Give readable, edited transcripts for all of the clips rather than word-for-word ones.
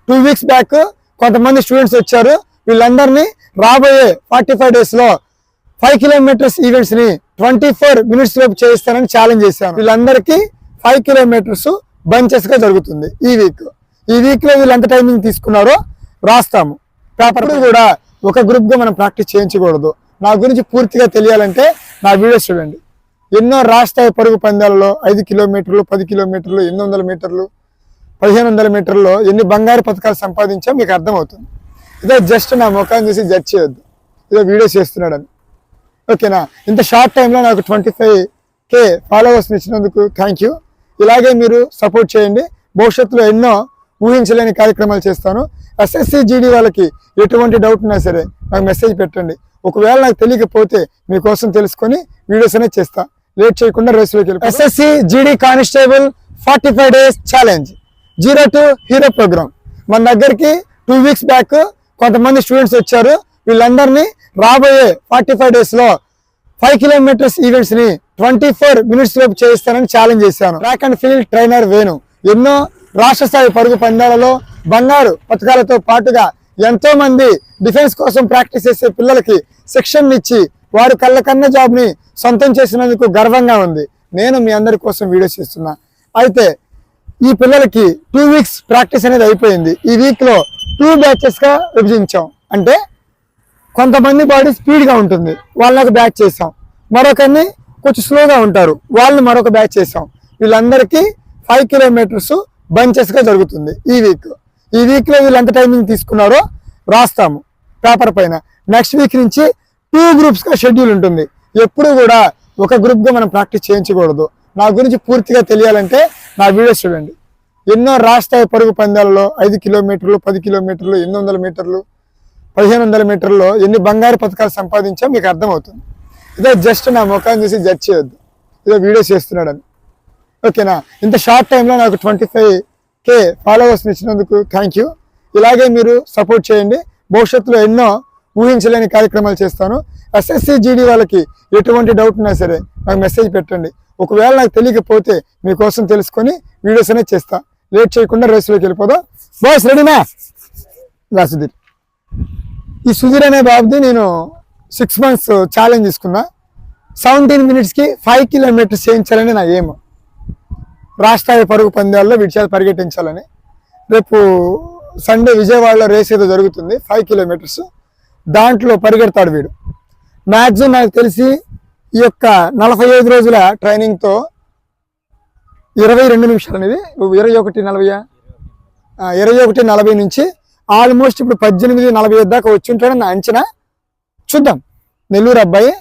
2 weeks back కొంతమంది students వచ్చారు. వీళ్ళందరినీ రాబోయే 45 days లో 5 kilometers ఈవెంట్స్ ని 24 minutes లోపు చేయిస్తానని ఛాలెంజ్ చేశాను. వీళ్ళందరికీ 5 kilometers బంచెస్ గా జరుగుతుంది ఈ వీక్ లో వీళ్ళు ఎంత టైమింగ్ తీసుకున్నారో రాస్తాము. పేపర్ కూడా ఒక గ్రూప్ గా మనం ప్రాక్టీస్ చేయించకూడదు. నా గురించి పూర్తిగా తెలియాలంటే నా వీడియోస్ చూడండి. ఎన్నో రాష్ట్ర పరుగు పందాలలో 5 kilometers, 10 kilometers, 800 meters, 1500 meters ఎన్ని బంగారు పథకాలు సంపాదించా మీకు అర్థమవుతుంది. ఇదే జస్ట్ నా ముఖాన్ని చూసి జడ్జ్ చేయొద్దు, ఇదో వీడియో చేస్తున్నాడని. ఓకేనా? ఇంత షార్ట్ టైంలో నాకు 25K ఫాలోవర్స్ ఇచ్చినందుకు థ్యాంక్ యూ. ఇలాగే మీరు సపోర్ట్ చేయండి. భవిష్యత్తులో ఎన్నో ఊహించలేని కార్యక్రమాలు చేస్తాను. SSC GD వాళ్ళకి ఎటువంటి డౌట్ ఉన్నా సరే నాకు మెసేజ్ పెట్టండి. ఒకవేళ నాకు తెలియకపోతే మీకోసం తెలుసుకొని వీడియోస్ అనేది చేస్తా. లేట్ చేయకుండా రేసులోకి వెళ్ళి SSC GD constable 45 days challenge 0 to hero programme. మన దగ్గరికి 2 weeks బ్యాక్ కొంతమంది స్టూడెంట్స్ వచ్చారు. వీళ్ళందరినీ రాబోయే 45 days లో 5 kilometers ఈవెంట్స్ ని 24 minutes లోపు చేయిస్తానని ఛాలెంజ్ చేశాను. Track and field trainer Venu ఎన్నో రాష్ట్ర స్థాయి పరుగు పందాలలో బంగారు పథకాలతో పాటుగా ఎంతో మంది డిఫెన్స్ కోసం ప్రాక్టీస్ చేసే పిల్లలకి శిక్షణ ఇచ్చి వారు కళ్ళ కన్న జాబ్ ని సొంతం చేసినందుకు గర్వంగా ఉంది. నేను మీ అందరి కోసం వీడియోస్ చేస్తున్నా. అయితే ఈ పిల్లలకి 2 weeks ప్రాక్టీస్ అనేది అయిపోయింది. ఈ వీక్ లో 2 batches గా విభజించాం. అంటే కొంతమంది బాడీ స్పీడ్ గా ఉంటుంది, వాళ్ళకి బ్యాచ్ చేసాం. మరొకరిని కొంచెం స్లోగా ఉంటారు, వాళ్ళని మరొక బ్యాచ్ చేసాం. వీళ్ళందరికీ 5 kilometers బంచెస్ గా జరుగుతుంది ఈ వీక్ లో వీళ్ళు ఎంత టైమింగ్ తీసుకున్నారో రాస్తాము పేపర్ పైన. నెక్స్ట్ వీక్ నుంచి 2 groups గా షెడ్యూల్ ఉంటుంది. ఎప్పుడు కూడా ఒక గ్రూప్ గా మనం ప్రాక్టీస్ చేయించకూడదు. నా గురించి పూర్తిగా తెలియాలంటే నా వీడియోస్ చూడండి. ఎన్నో రాష్ట్ర పరుగు పందాలలో 5 kilometers, 10 kilometers, 800 meters, 1500 meters ఎన్ని బంగారు పథకాలు సంపాదించా మీకు అర్థమవుతుంది. ఇదే జస్ట్ నా ముఖాన్ని చూసి జడ్జ్ చేయొద్దు, ఇదో వీడియో చేస్తున్నాడని. ఓకేనా? ఇంత షార్ట్ టైంలో నాకు 25K ఫాలోవర్స్ ఇచ్చినందుకు థ్యాంక్ యూ. ఇలాగే మీరు సపోర్ట్ చేయండి. భవిష్యత్తులో ఎన్నో ఊహించలేని కార్యక్రమాలు చేస్తాను. SSC GD వాళ్ళకి ఎటువంటి డౌట్ ఉన్నా సరే నాకు మెసేజ్ పెట్టండి. ఒకవేళ నాకు తెలియకపోతే మీకోసం తెలుసుకొని వీడియోస్ అనేది చేస్తా. లేట్ చేయకుండా రేసులోకి వెళ్ళిపోదాం. బాయ్స్ రెడీనా? సుధీర్, ఈ సుధీర్ అనే బాబుది నేను 6 months ఛాలెంజ్ తీసుకున్నా. 17 minutesకి 5 kilometers చేయించాలని నా ఏం. రాష్ట్ర పరుగు పందాల్లో వీటి చేత పరిగెట్టించాలని. రేపు సండే విజయవాడలో రేస్ ఏదో జరుగుతుంది 5 kilometers. దాంట్లో పరిగెడతాడు వీడు. మ్యాక్సిమం నాకు తెలిసి ఈ యొక్క 45 రోజుల ట్రైనింగ్తో 22 నిమిషాలు అనేది 21:40 నుంచి ఆల్మోస్ట్ ఇప్పుడు 18:45 దాకా వచ్చి ఉంటాడని నా అంచనా. చూద్దాం. నెల్లూరు అబ్బాయి.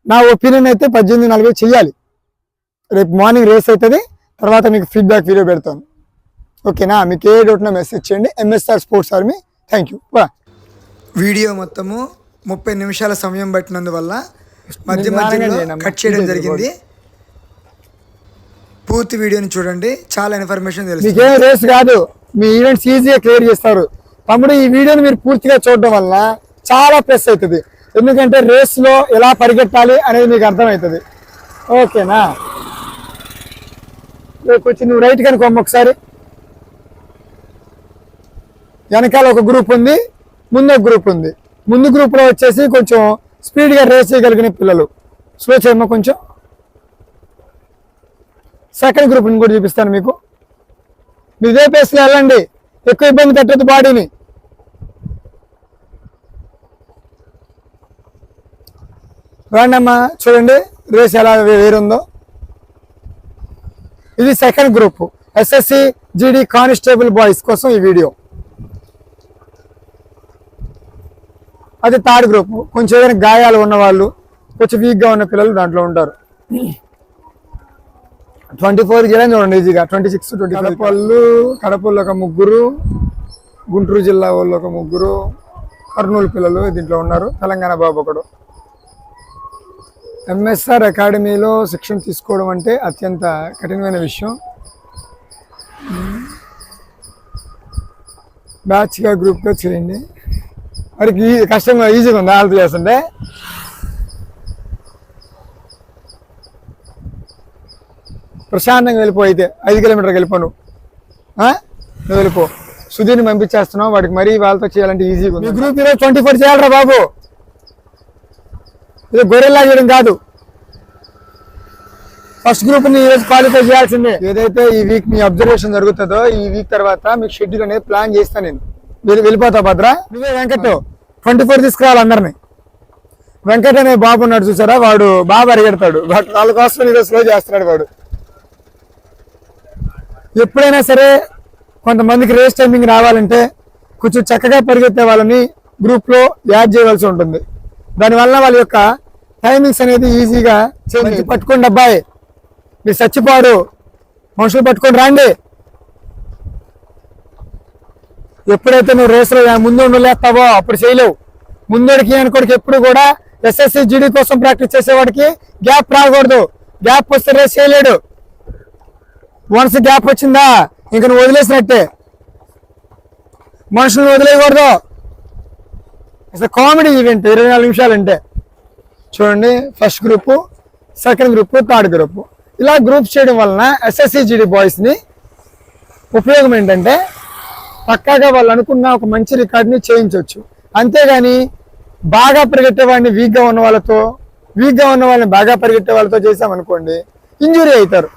నా ఒపీనియన్ అయితే 18:40 చెయ్యాలి. రేపు మార్నింగ్ రేస్ అవుతుంది. తర్వాత మీకు ఫీడ్బ్యాక్ వీడియో పెడతాను. ఓకేనా? మీకు ఏ డౌట్ ఉన్నా మెసేజ్ చేయండి. MSR sports army. Thank you. Video మొత్తము 30 నిమిషాల సమయం పట్టినందువల్ల మధ్యలో కట్ చేయడం జరిగింది. పూర్తి వీడియోని చూడండి, చాలా ఇన్ఫర్మేషన్ తెలుసు. మీకేం రేస్ కాదు, మీ ఈవెంట్స్ ఈజీగా క్లియర్ చేస్తారు. తమ్ముడు, ఈ వీడియోని మీరు పూర్తిగా చూడడం వల్ల చాలా ప్లస్ అవుతుంది. ఎందుకంటే రేస్లో ఎలా పరిగెట్టాలి అనేది మీకు అర్థమవుతుంది. ఓకేనా? కొంచెం నువ్వు రైట్ కనుక ఒకసారి. వెనకాల ఒక గ్రూప్ ఉంది, ముందు ఒక గ్రూప్ ఉంది. ముందు గ్రూప్లో వచ్చేసి కొంచెం స్పీడ్గా రేస్ చేయగలిగిన పిల్లలు. స్లో చేయమ్మా కొంచెం. సెకండ్ గ్రూప్ని కూడా చూపిస్తాను మీకు. మీరు ఇదే పేస్లో వెళ్ళండి, ఎక్కువ ఇబ్బంది పెట్టద్దు బాడీని. రాండమ్మా, చూడండి రేస్ ఎలా వేరుందో. ఇది second group, SSC GD constable boys కోసం ఈ వీడియో. అది థర్డ్ గ్రూప్, కొంచెం ఏదైనా గాయాలు ఉన్నవాళ్ళు, కొంచెం వీక్గా ఉన్న పిల్లలు దాంట్లో ఉంటారు. 24 చేయడం చూడండి ఈజీగా. 26, 25. కడపల్లో ఒక 3, గుంటూరు జిల్లా వాళ్ళు ఒక 3, కర్నూలు పిల్లలు దీంట్లో ఉన్నారు. తెలంగాణ బాబు ఒకడు. MSR అకాడమీలో శిక్షణ తీసుకోవడం అంటే అత్యంత కఠినమైన విషయం. బ్యాచ్గా గ్రూప్గా చేయండి. వారికి కష్టంగా ఈజీగా ఉంది వాళ్ళతో చేస్తుంటే. ప్రశాంతంగా వెళ్ళిపో. అయితే 5 kilometers వెళ్ళిపో. నువ్వు వెళ్ళిపో. సుధీర్ని పంపించేస్తున్నాం. వాడికి మరీ వాళ్ళతో చేయాలంటే ఈజీగా ఉంది. గ్రూప్ 24 చేయాలరా బాబు, ఇది గొర్రెల్లా చేయడం కాదు. ఫస్ట్ గ్రూప్ ని ఈరోజు క్వాలిఫై చేయాల్సిందే. ఏదైతే ఈ వీక్ మీ అబ్జర్వేషన్ జరుగుతుందో ఈ వీక్ తర్వాత మీకు షెడ్యూల్ అనేది ప్లాన్ చేస్తాను నేను. వెళ్ళిపోతావు భద్ర, నువ్వే వెంకట్ 24 తీసుకురావాలి అందరినీ. వెంకట్ అనే బాబు ఉన్నాడు చూసారా, వాడు బాగా పరిగెడతాడు, బట్ వాళ్ళ కోసం ఈరోజు స్లో చేస్తున్నాడు వాడు. ఎప్పుడైనా సరే కొంతమందికి రేస్ టైమింగ్ రావాలంటే కొంచెం చక్కగా పరిగెత్తే వాళ్ళని గ్రూప్లో యాడ్ చేయవలసి ఉంటుంది. దానివల్ల వాళ్ళ యొక్క టైమింగ్స్ అనేది ఈజీగా చేంజ్. పట్టుకోండి అబ్బాయి, మీరు చచ్చిపోడు, మనుషులు పట్టుకొని రాండి. ఎప్పుడైతే నువ్వు రేసులో ముందు ఉండలేస్తావో అప్పుడు చేయలేవు. ముందడికి అనుకోడికి ఎప్పుడు కూడా ఎస్ఎస్సి జీడీ కోసం ప్రాక్టీస్ చేసేవాడికి గ్యాప్ రాకూడదు. గ్యాప్ వస్తే రేస్ చేయలేడు. వన్స్ గ్యాప్ వచ్చిందా ఇంక నువ్వు వదిలేసినట్టే. మనుషులను వదిలేయకూడదు. అసలు కామెడీ ఈవెంట్ 24 నిమిషాలు అంటే చూడండి. First group, second group, third group, ఇలా గ్రూప్స్ చేయడం వలన ఎస్ఎస్సి జీడీ బాయ్స్ని ఉపయోగం ఏంటంటే పక్కాగా వాళ్ళు అనుకున్న ఒక మంచి రికార్డ్ని చేయించవచ్చు. అంతేగాని బాగా పరిగెట్టేవాడిని వీక్గా ఉన్న వాళ్ళతో, వీక్గా ఉన్న వాళ్ళని బాగా పరిగెట్టే వాళ్ళతో చేసామనుకోండి ఇంజురీ అవుతారు.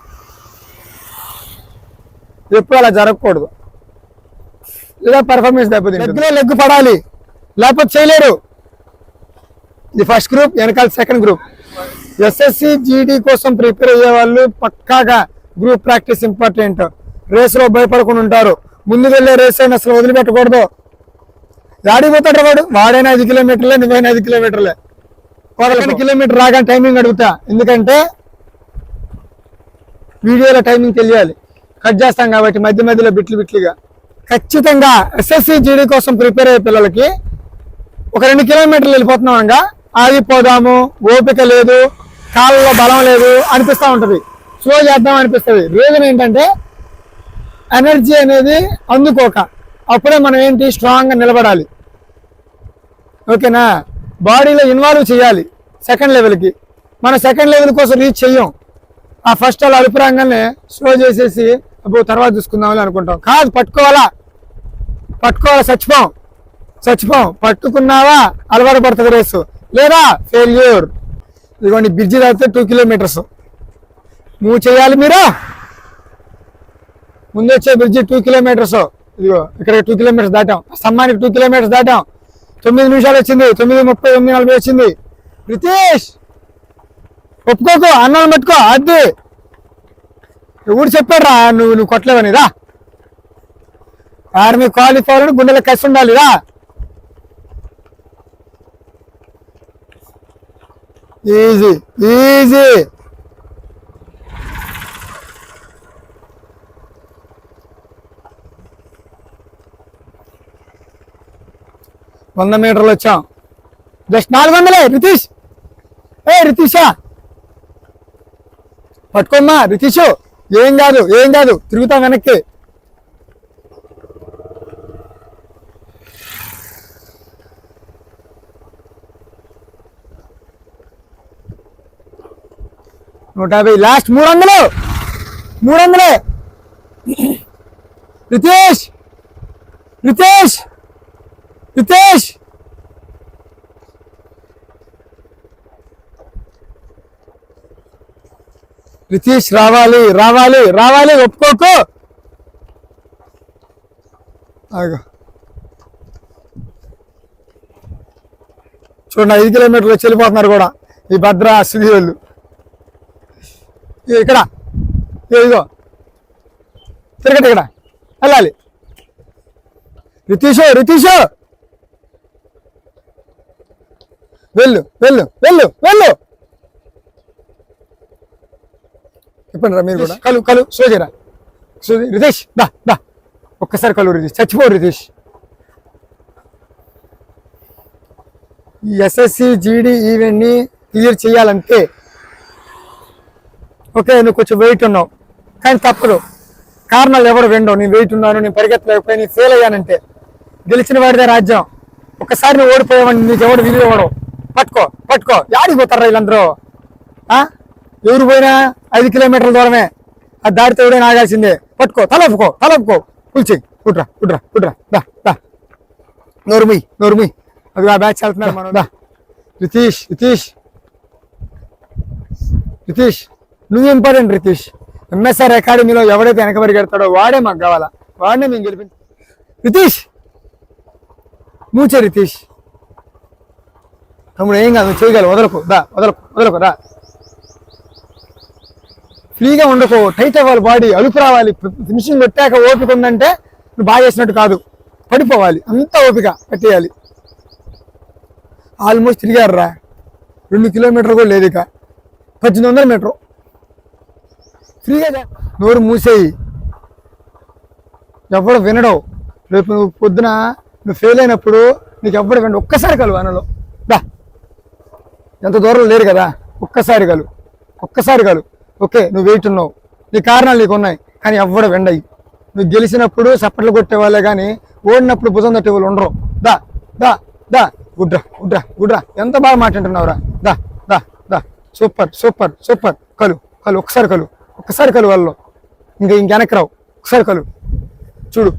ఎప్పుడు అలా జరగకూడదు. లేదా పర్ఫార్మెన్స్ దెబ్బతింటుంది. లెగ్ పడాలి, లేకపోతే చేయలేరు. ఇది ఫస్ట్ గ్రూప్, వెనకాల సెకండ్ గ్రూప్. ఎస్ఎస్సి జీడీ కోసం ప్రిపేర్ అయ్యే వాళ్ళు పక్కాగా గ్రూప్ ప్రాక్టీస్ ఇంపార్టెంట్. రేసులో భయపడకుండా ఉంటారు. ముందు వెళ్ళే రేస్ అయినా అసలు వదిలిపెట్టకూడదు. ఆడిపోతాడు వాడైనా 5 కిలోమీటర్లే, నువ్వైనా 5 కిలోమీటర్లే. 1 కిలోమీటర్ రాగానే టైమింగ్ అడుగుతా, ఎందుకంటే వీడియోలో టైమింగ్ తెలియాలి. కట్ చేస్తాం కాబట్టి మధ్య మధ్యలో బిట్లుగా. ఖచ్చితంగా ఎస్ఎస్సి జీడీ కోసం ప్రిపేర్ అయ్యే పిల్లలకి ఒక 2 కిలోమీటర్లు వెళ్ళిపోతున్నాం అనగా ఆగిపోదాము, ఓపిక లేదు, కాళ్ళలో బలం లేదు అనిపిస్తూ ఉంటుంది, స్లో చేద్దాం అనిపిస్తుంది. రీజన్ ఏంటంటే ఎనర్జీ అనేది అందుకోక. అప్పుడే మనం ఏంటి స్ట్రాంగ్గా నిలబడాలి. ఓకేనా, బాడీలో ఇన్వాల్వ్ చేయాలి సెకండ్ లెవెల్కి. మన సెకండ్ లెవెల్ కోసం రీచ్ చెయ్యం. ఆ ఫస్ట్ అలా అలుపురాగానే స్లో చేసేసి అప్పుడు తర్వాత చూసుకుందామని అనుకుంటాం. కాదు, పట్టుకోవాలా, చచ్చిపోం. పట్టుకున్నావా అలవాటు పడుతుంది రేసు, లేదా ఫెయిల్యూర్. ఇదిగోండి బ్రిడ్జి దాటితే 2 కిలోమీటర్స్ మూవ్ చేయాలి మీరు. ముందు వచ్చే బ్రిడ్జి 2 కిలోమీటర్స్. ఇదిగో ఇక్కడ 2 కిలోమీటర్స్ దాటాం, స్తంభానికి 2 కిలోమీటర్స్ దాటాం. 9 నిమిషాలు వచ్చింది, 9:30, 9:40 వచ్చింది. రితీష్ ఒప్పుకోకు, అన్నాను పట్టుకో. అది ఎవడు చెప్పాడు రా నువ్వు కొట్టలేవని? రా, ఆర్మీ క్వాలిఫై అవ్వాలని గుండెలో కసి ఉండాలి. రా, ఈజీ 100 మీటర్లు వచ్చాం, జస్ట్ 400. రితీష్, రితీషా పట్టుకోమ్మా. రితీషు ఏం కాదు తిరుగుతాం వెనక్కి. నూట 150, లాస్ట్ 300. రితీష్ రావాలి, ఒప్పుకోకు. చూడండి 5 కిలోమీటర్లు వచ్చి వెళ్ళిపోతున్నారు కూడా ఈ భద్ర సుధీరులు. ఇక్కడ ఇదిగో తిరగండి, ఇక్కడ వెళ్ళాలి. రితీష్ వెళ్ళు. చెప్పండి రా మీరు కూడా. కలు సోజరా రితీష్, దా ఒక్కసారి కలు రితీష్, చచ్చిపోరు రితీష్. ఈ ఎస్ఎస్సి జీడీ ఈవెంట్ని క్లియర్ చేయాలంటే ఓకే నువ్వు కొంచెం వెయిట్ ఉన్నావు, కానీ తప్పదు. కారణాలు ఎవరు వెండవు. నేను వెయిట్ ఉన్నాను, నేను పరిగెత్తలేకపోయి నేను ఫెయిల్ అయ్యానంటే గెలిచిన వాడిదే రాజ్యం. ఒకసారి నువ్వు ఓడిపోయావని నీకు ఎవడు విలువ ఇవ్వడం. పట్టుకో యాడికి పోతారా వీళ్ళందరూ? ఎవరు పోయినా 5 కిలోమీటర్ల దూరమే, ఆ దారితో ఎవడైనా ఆగాల్సిందే. పట్టుకో, తలపుకో, పుల్చి కుట్రా కుట్రా కుట్రా దా దా నోరుమి అది ఆ బ్యాచ్ వెళ్తున్నారు మనం దా రితీష్ నువ్వు ఇంపార్టెంట్ రితీష్. ఎంఎస్ఆర్ అకాడమీలో ఎవడైతే వెనక పరిగెడతాడో వాడే మాకు కావాలా, వాడినే మేము గెలిపించి. రితీష్ రితీష్ తమ్ముడు ఏం కాదు, నువ్వు చేయగలవు, వదలకు రా. ఫ్రీగా ఉండకు, టైట్ అవ్వాలి బాడీ, అలుపు రావాలి. ఫినిషింగ్ కొట్టాక ఓపిక ఉందంటే నువ్వు బాగా చేసినట్టు కాదు, పడిపోవాలి, అంత ఓపిక పెట్టేయాలి. ఆల్మోస్ట్ తిరిగారు రా, 2 కిలోమీటర్లు కూడా లేదు, ఇక 1800 మీటర్ ఫ్రీగా. నోరు మూసేయి, ఎవడు వినడవు. రేపు నువ్వు పొద్దున నువ్వు ఫెయిల్ అయినప్పుడు నీకు ఎవ్వడు వినడు. ఒక్కసారి కలు అనలో దా, ఎంత దూరం లేరు కదా, ఒక్కసారి కలు. ఓకే, నువ్వు వెయిట్ ఉన్నావు, నీ కారణాలు నీకు ఉన్నాయి, కానీ ఎవ్వడు వెండయి. నువ్వు గెలిచినప్పుడు చప్పట్లు కొట్టేవాళ్ళే కానీ ఓడినప్పుడు భుజం తట్టే వాళ్ళు ఉండరు. దా దా దా గుడ్రా ఎంత బాగా మాట్లాడుతున్నావురా. దా దా దా సూపర్ కలు ఒక్కసారి కలు వాళ్ళు ఇంకెనక్కి రావు. ఒకసారి కలు చూడు,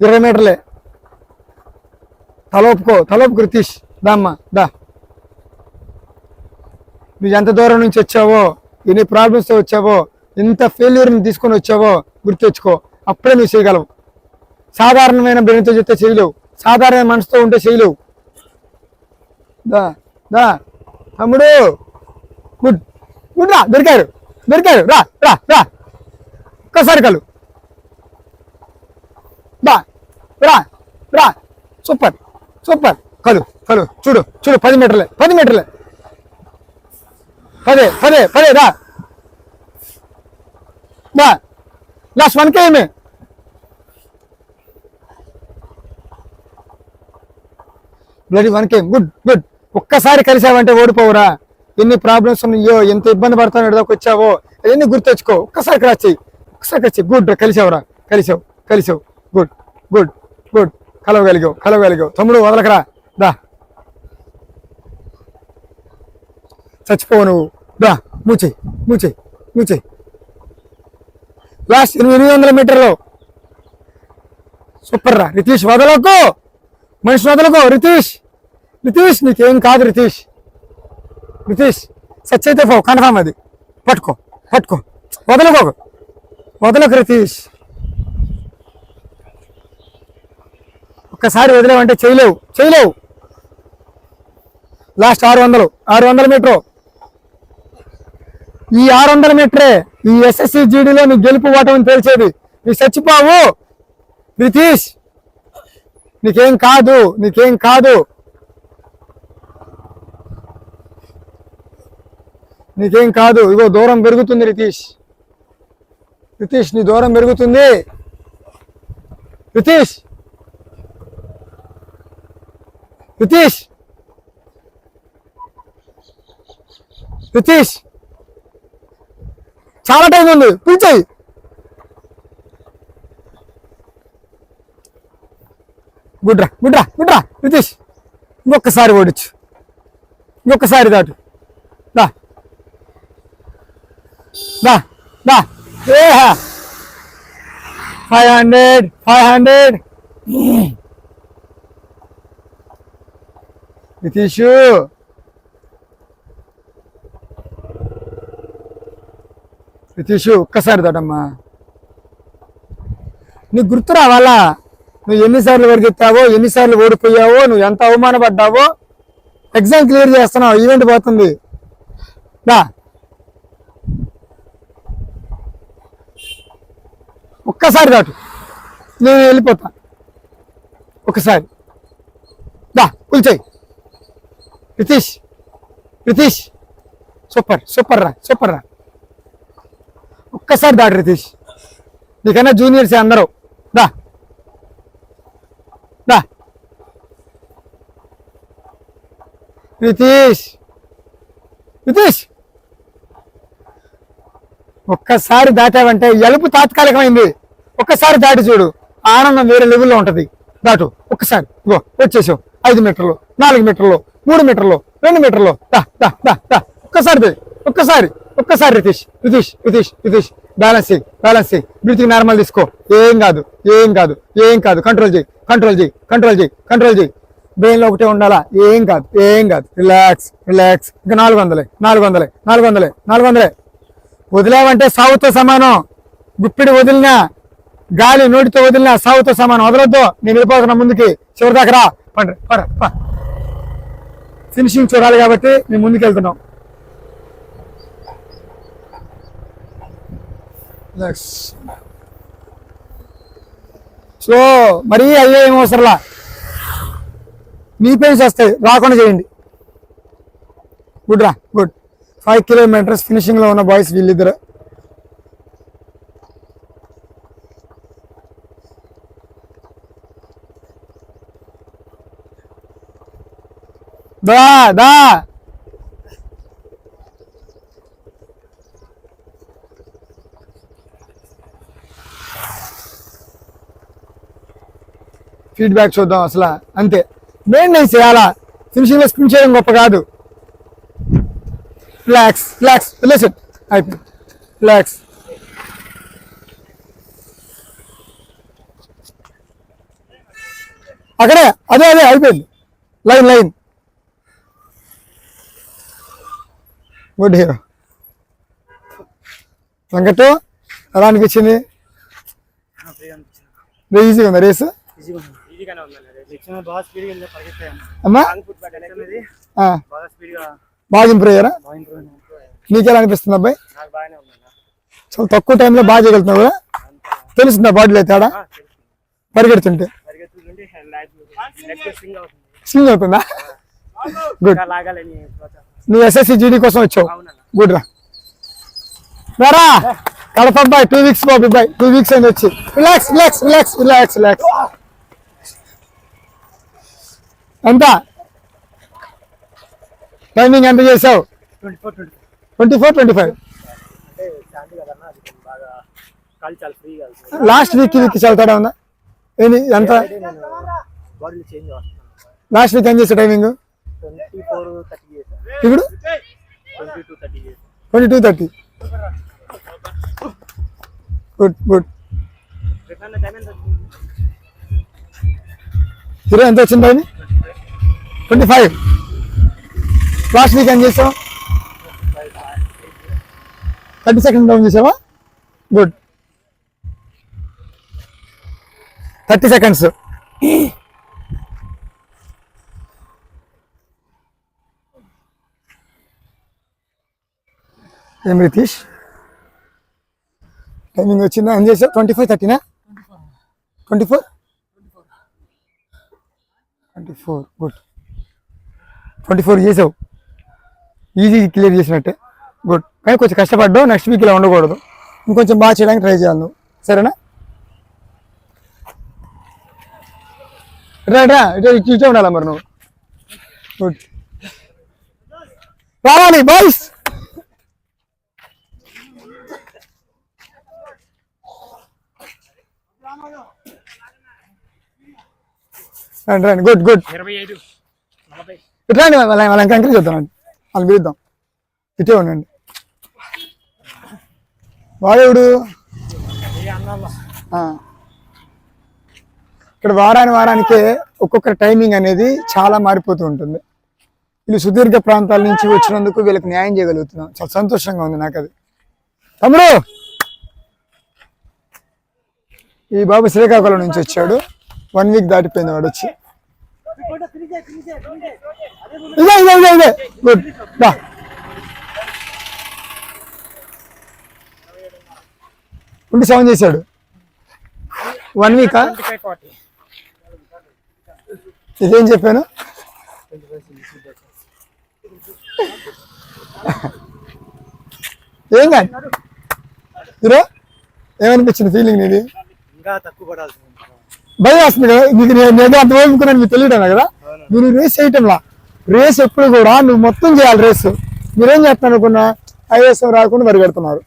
20 మీటర్లే. తలోపుకో రితీష్, దామ్మా దా. నువ్వు ఎంత దూరం నుంచి వచ్చావో, ఎన్ని ప్రాబ్లమ్స్తో వచ్చావో, ఎంత ఫెయిల్యూర్ని తీసుకొని వచ్చావో గుర్తెచ్చుకో. అప్పుడే నువ్వు చేయగలవు. సాధారణమైన బ్రెయిన్తో చెప్తే చేయలేవు, సాధారణ మనసుతో ఉంటే చేయలేవు. దా దా తమ్ముడు, గుడ్ రా, దొరికారు రా. ఒక్కసారి కలు దా, రా సూపర్ కలు చూడు 10 మీటర్లే పదే రా. Last 1 km bloody 1 km good. ఒక్కసారి కలిసావంటే ఓడిపోవురా. ఎన్ని ప్రాబ్లమ్స్ ఉన్నాయో, ఎంత ఇబ్బంది పడతానో ఎడదాకా వచ్చావో అవన్నీ గుర్తెచ్చుకో. ఒక్కసారి క్రాస్ చెయ్యి. గుడ్ రా, కలిసావు గుడ్. కలవగలిగావు తమ్ముడు, వదలకరా దా. చచ్చిపోవు నువ్వు దా. మూచేయి. లాస్ట్ 800 మీటర్లు సూపర్ రా రితీష్, వదలకు మనిషి, వదలకు రితీష్. నీకేం కాదు రితీష్. సచ్చైతే పో, కన్ఫామ్ అది. పట్టుకో వదలకు రితీష్. ఒక్కసారి వదిలేవంటే చేయలేవు. Last 600 metre. ఈ 600 మీటరే ఈ SSC GDలో నీ గెలుపు ఓటమిని తేల్చేది. నీ చచ్చిపోవు రితీష్, నీకేం కాదు. ఇగో దూరం పెరుగుతుంది రితీష్, నీ దూరం పెరుగుతుంది. రితీష్ చాలా టైం ఉంది, పిలిచేయి. గుడ్రా రితీష్. ఇంకొకసారి ఓడించు, ఇంకొకసారి దాటు. దా 500 రితీషు. ఒక్కసారి దాటమ్మా. నీకు గుర్తు రావాలా, నువ్వు ఎన్నిసార్లు పరిగెత్తావో, ఎన్నిసార్లు ఓడిపోయావో, నువ్వు ఎంత అవమానపడ్డావో. ఎగ్జామ్ క్లియర్ చేస్తున్నావు, ఈవెంట్ పోతుంది. దా ఒక్కసారి దాటు, నేను వెళ్ళిపోతా. ఒకసారి దా, కూల్చేయి రితీష్. సూపర్ రా. ఒక్కసారి దాటు రితీష్. నీకన్నా జూనియర్స్ అందరూ. దా రితీష్. ఒక్కసారి దాటావంటే ఎలుపు తాత్కాలికమైంది. ఒక్కసారి దాటి చూడు, ఆనందం వేరే లెవెల్లో ఉంటది. దాటు ఒక్కసారి. ఇగో వచ్చేసావు. 5 మీటర్లు, 4 మీటర్లు, 3 మీటర్లు, 2 మీటర్లు. ఒక్కసారి ఒక్కసారి రితీష్ బ్యాలెన్స్ చేయి బ్రీతింగ్ నార్మల్ తీసుకో. ఏం కాదు కంట్రోల్ చేయి బ్రెయిన్ లో ఒకటే ఉండాలా. ఏం కాదు రిలాక్స్. ఇంకా 400 వదిలేవంటే సావుతో సమానం. గుప్పిడి వదిలినా గాలి నోటితో వదిలినా సావుతో సమానం. వదలొద్దు. నేను వెళ్ళిపోతున్నా ముందుకి. చివరి దాకా రా. ఫినిషింగ్ చూడాలి కాబట్టి మేము ముందుకు వెళ్తున్నాం. సో మరీ అయ్యే ఏం అవసరంలా. నీ పెయిన్స్ వస్తాయి, రాకుండా చేయండి. గుడ్ 5 కిలోమీటర్స్ ఫినిషింగ్ లో ఉన్న బాయ్స్ వీళ్ళిద్దరు. దా ఫీడ్బ్యాక్ చూద్దాం. అసలు అంతే, మెయింటెనెన్స్ చేయాలా. ఫినిషింగ్ లో స్పిన్ చేయడం గొప్ప కాదు. రిలాక్స్ అయిపోయింది. రిలాక్స్. అక్కడే అదే అయిపోయింది. Line good hero. వెంకట్ ఎలా అనిపించింది? ఈజీగా ఉందా రేసు? అమ్మా బాగా ఇంప్రూవ్ అయ్యారా? నీకెలా అనిపిస్తుంది అబ్బాయి? చాలా తక్కువ టైంలో బాగా చేయగలుగుతున్నావు కదా? తెలుస్తుందా బాడీలో తేడా? పరిగెడుతుంటే స్వింగ్ అవుతుందా? గుడ్. నువ్వు ఎస్ఎస్సి జీడీ కోసం వచ్చావు. గుడ్ రా కడప అబ్బాయి. 2 వీక్స్ బాబు అబ్బాయి. 2 వీక్స్ అయింది వచ్చి. రిలాక్స్. ఎంత టైమింగ్ ఎంత చేసావు? 24-25. లాస్ట్ వీక్ చాలా తేడా ఉందా? ఎంత లాస్ట్ వీక్ ఏం చేసా టైమింగ్? ఇప్పుడు 22-30. గుడ్. హీరో ఎంత వచ్చింది టైం? 25. లాస్ట్ వీక్ ఏం చేసావు? 30 సెకండ్ డౌన్ చేసావా? గుడ్. 30 seconds. ఏం రితీష్ టైమింగ్ వచ్చిందా? ఏం చేసావు? 25-30నా? 24. గుడ్. 24 చేసావు. ఈజీ క్లియర్ చేసినట్టే. గుడ్. కానీ కొంచెం కష్టపడ్డావు. నెక్స్ట్ వీక్ ఇలా ఉండకూడదు. ఇంకొంచెం బాగా చేయడానికి ట్రై చేయాలి నువ్వు. సరేనా? రా ఇటు ఉండాలా మరి నువ్వు. గుడ్. రావాలి బాయ్స్. రండి. గుడ్. ఇటు రండి. వాళ్ళ ఎంకరేజ్ చేద్దామండి. వాళ్ళని పిలుద్దాం. ఇటే ఉండండి. వాడేవుడు ఇక్కడ వారానికే ఒక్కొక్క టైమింగ్ అనేది చాలా మారిపోతూ ఉంటుంది. వీళ్ళు సుదీర్ఘ ప్రాంతాల నుంచి వచ్చినందుకు వీళ్ళకి న్యాయం చేయగలుగుతున్నాం. చాలా సంతోషంగా ఉంది నాకు అది. తమ్ముడు ఈ బాబు శ్రీకాకుళం నుంచి వచ్చాడు. 1 వీక్ దాటిపోయింది వాడు వచ్చి. ఇదే గుడ్. ఉండి 7 చేశాడు. 1 వీకా? ఇదేం చెప్పాను? ఏం కాదు. హీరో ఏమనిపించింది ఫీలింగ్ నీది? భయం వస్తుంది కదా నీకు. నేను అంత వేపుకున్నాను మీకు తెలియటం కదా. మీరు రేస్ చేయటంలా. రేస్ ఎప్పుడు కూడా నువ్వు మొత్తం చేయాలి రేసు. మీరేం చేస్తాను అనుకున్నా ఐఏఎస్ రాకుండా పరిగెడుతున్నారు.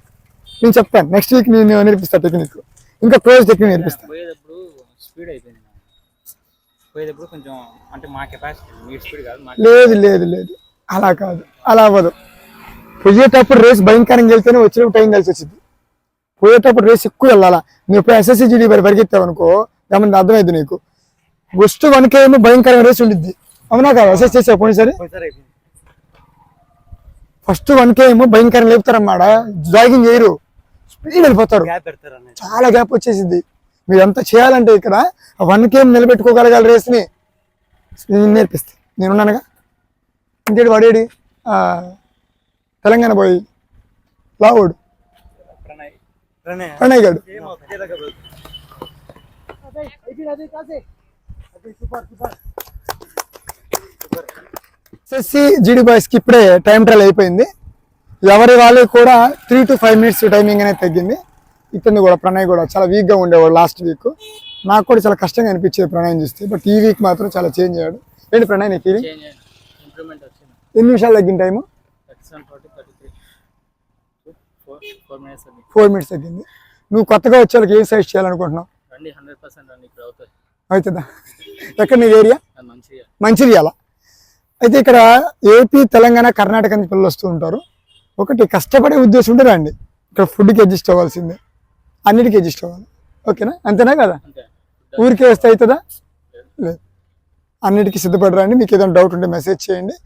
నేను చెప్తాను నెక్స్ట్ వీక్ నేను నేర్పిస్తాను టెక్నిక్. ఇంకా క్లోజ్ టెక్నిక్ నేర్పిస్తాను. లేదు అలా కాదు. అలా అవ్వదు. పోయేటప్పుడు రేస్ భయంకరంగా వెళ్తేనే వచ్చినప్పుడు టైం కలిసి వచ్చింది. పోయేటప్పుడు రేస్ ఎక్కువ వెళ్ళాలా. నువ్వు ఇప్పుడు SSC GD పరిగెత్తావు అనుకో గమని అర్థమైంది నీకు. ఫస్ట్ 1 km భయంకరంగా రేస్ ఉండిద్ది, అవునా కాదు? అసెస్ చేసావు పోయినసారి. ఫస్ట్ 1 km భయంకరంగా లేపుతారన్నమాట, జాగింగ్ చేయరు, స్పీడ్ వెళ్ళిపోతారు, చాలా గ్యాప్ వచ్చేసింది. మీరు ఎంత చేయాలంటే ఇక్కడ 1 km నిలబెట్టుకోగలగాలి రేస్ని. నేను నేర్పిస్తా, నేనున్నానుగా. ఇంకేటి వాడేడి తెలంగాణ పోయి లావుడు ప్రణయ్ గారు. SSC GD బాయ్స్ కి ఇప్పుడే టైం ట్రయల్ అయిపోయింది. ఎవరి వాళ్ళకి కూడా 3 to 5 minutes టైమింగ్ అనేది తగ్గింది. ఇతను కూడా ప్రణయ్ కూడా చాలా వీక్ గా ఉండేవాడు లాస్ట్ వీక్. నాకు కూడా చాలా కష్టంగా అనిపించేది ప్రణయ్ చూస్తే, బట్ ఈ వీక్ మాత్రం చాలా చేంజ్ అయ్యాడు. ఏంటి ప్రణయ్ నీ ఫీలింగ్? ఎన్ని నిమిషాలు తగ్గిన టైము? 4 minutes తగ్గింది. నువ్వు కొత్తగా వచ్చే వాళ్ళకి ఏం సజెస్ట్ చేయాలనుకుంటున్నావు? అవుతుందా? ఎక్కడ నీ ఏరియా? మంచిర్యాల. అయితే ఇక్కడ ఏపీ, తెలంగాణ, కర్ణాటక నుంచి పిల్లలు వస్తూ ఉంటారు. ఒకటి కష్టపడే ఉద్దేశం ఉంటే రండి. ఇక్కడ ఫుడ్కి అడ్జస్ట్ అవ్వాల్సిందే, అన్నిటికీ అడ్జస్ట్ అవ్వాలి. ఓకేనా? అంతేనా కదా? ఊరికే వస్తే అవుతుందా? లేదు, అన్నిటికీ సిద్ధపడి రండి. మీకు ఏదైనా డౌట్ ఉంటే మెసేజ్ చేయండి.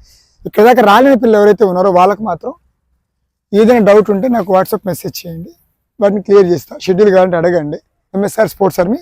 ఇక్కడ దాకా రాలేని పిల్లలు ఎవరైతే ఉన్నారో వాళ్ళకి మాత్రం ఏదైనా డౌట్ ఉంటే నాకు వాట్సాప్ మెసేజ్ చేయండి, వాటిని క్లియర్ చేస్తా. షెడ్యూల్ కావాలంటే అడగండి. MSR sports army.